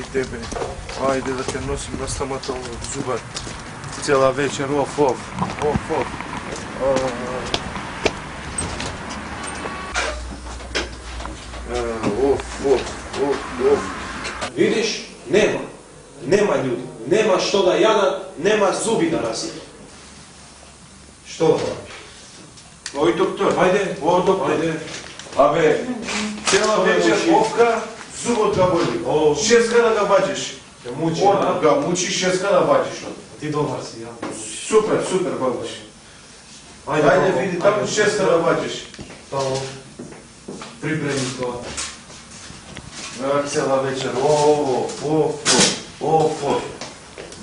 i tebe. Ajde da te nosim na stomatolog, zubar. Cijela večer, of. Vidiš? Nema ljudi. Nema što da jada, nema zubi da rasi. Što da radiš? Oj, doktor. Ajde, doktor. Ajde. Abe, cijela večer ovka, zubot ga boli. 6 kada ga vađeš. Te muči, Odmah ga mučiš, 6 kada vađeš. Ti dobar si, ja. Super, babaš. Ajde, vidi, tamo 6 kada vađeš. Tamo, pripremi to. Cijela večer,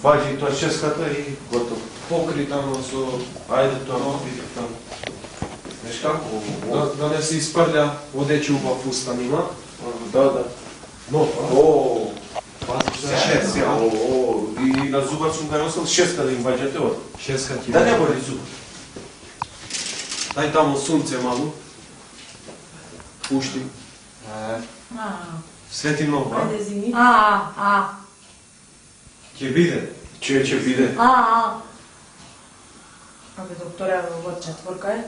vađi to 6 kada i gotovo. Pokri tamo su... Ajde to, vidi tamo. Znaš kako? Da ne se isprlja odeću u fustanima. Da. No, Paziš za 6, ja. I na zubar sam ga nosili 6 kada im vađate od. 6 kad ti... Da ne boli zub. Daj tamo sunce malo. Pušti. Sveti mnogo, a? Ajde, zimi. Će bide. Će bide. Абе, докторе, ovo 4 je?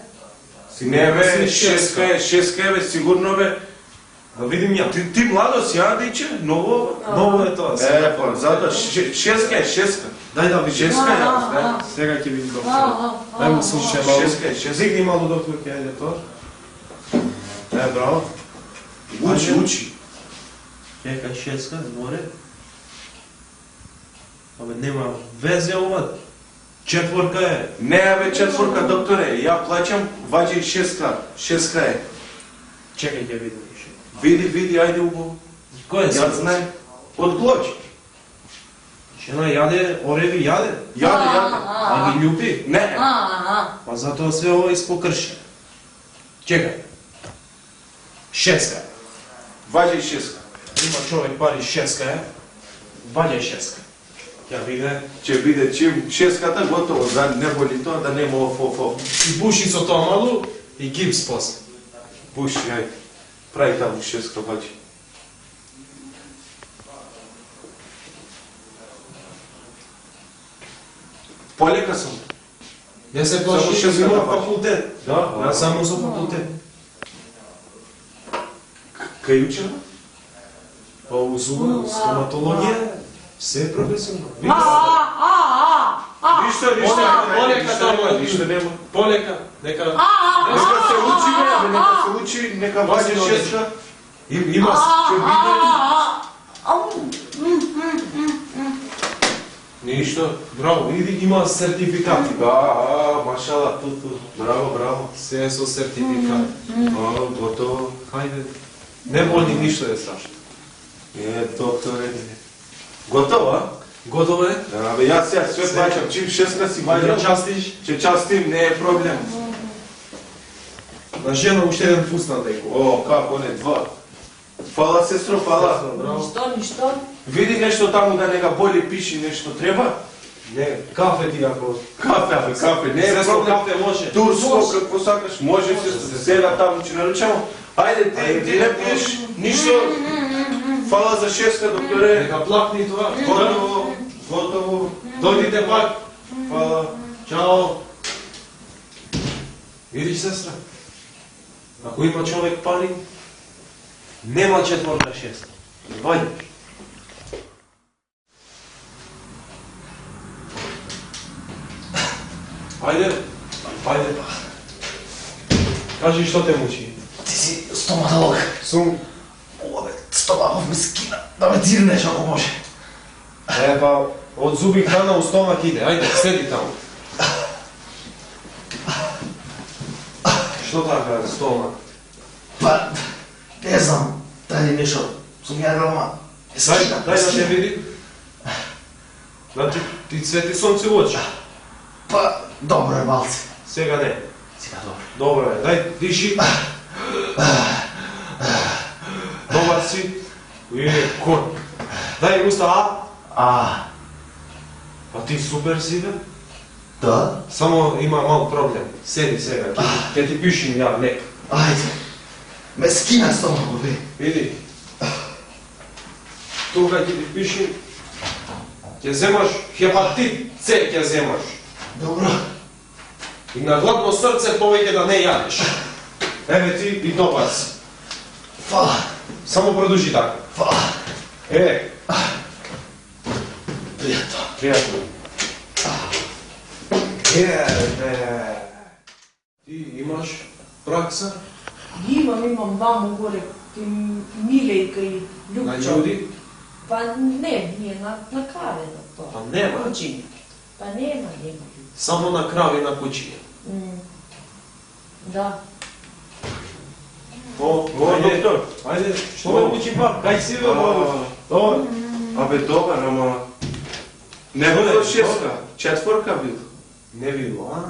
Ne be, 6 je sigurno be. Da vidim ja. Ti mlado si, a diče? Novo je to. Pa zato 6 je. Daj da vidim. 6 je. Сега ќе видим доктор. Дай му слушай malo. 6 je. Zigni malo doktor, ajde to. Bravo. Uči. Čekaj, 6 gore. Абе, нема везе ова. 4 je. Ne be 4, doktore, ja plaćam, vađi 6 je. Čekaj, ќе видим. Vidi, ajde ugo. Кој е? Ja znam. Od glođi. Žena jaде, ореви jaде. Jade. А ги љуби? Ne. Па затоа све ова испокрши. Чекај. 6. Vađi 6. Има човек пари 6 е. Ваѓај 6. Ќе биде. Će bide čim 6 kada gotovo, da ne boli to, da nema of. И буши со тоа малу и гипс после. Puši, ajde. Pravi tamo 6 vađi. Poljeka sam. Ја се Само плаши шест има када баш. факултет. Да. Ја само со факултет. Кај учена? Па у зуба, стоматологија, се професионално. Ništa nema. Полека, нека Neka se uči, neka vađe 6. има Će bide. Ništa. браво, иди има сертификати. Da, mašala, tu. Bravo. Се со сертификат. Gotovo. Хајде. Не боли ништо е страшно. Doktore. Gotovo, a? Готово е? Ja sve plaćam, čim 6 si vađam. Да частиш. Će častim, ne je problem. На жена уште еден фустан деко. O, kako ne, 2. Hvala sestro, hvala. Браво. Нищо. Vidi nešto tamo da ne ga bolje piši, nešto treba? Не, кафе ти ако... Kafe, ne je Сестро, problem. кафе може. Турско, kako sakaš, može se seda tamo će naručamo. Ajde, ti ne piješ ništa. Hvala za 6, doktore. Нека плакни тоа. Gotovo. Дојдите пак. Hvala. Чао. Видиш, сестра? Ако има човек пари, нема 4-6. Ваѓаш. Ајде. Кажи што те мучи. Ти си стоматолог. Сум. Ова стомахов ми скина. Да ме дирнеш ако може. Па, од зуби храна у стомак иде. Ајде, седи таму. Што така стомак? Па, не знам. Дали нешто сум јадел, ма... Дај да те види. Значи, ти свети сонце у очи. Па, добро е малце. Сега не. Сега добро. Добро е, дај, диши. Добар си. Кон. Дај уста, Па ти супер си, бе. Да? Само има мал проблем. Седи сега, ќе ти пишем ја лек. Ајде. Ме скина стомахот, бе. Види. тука ти пиши, ќе земаш хепатит С, ќе земаш. Добро. И на гладно срце повеќе да не јадеш. Еве ти и добар си. Фала. Само продолжи така. Фала. Пријатно. Пријатно. Ти имаш пракса Имам вамо горе, кај Милејка и на Љупчо. људи? Па не, ние на краве на тоа. Па нема. Кучиња. Па нема. Само на крави на кучиња. Да. О, доктор. Ајде, што ме учи пак? Кај си бе, Бобо? Добар? Абе, добар, ама... Не било 6, 4 бил. Не било, а?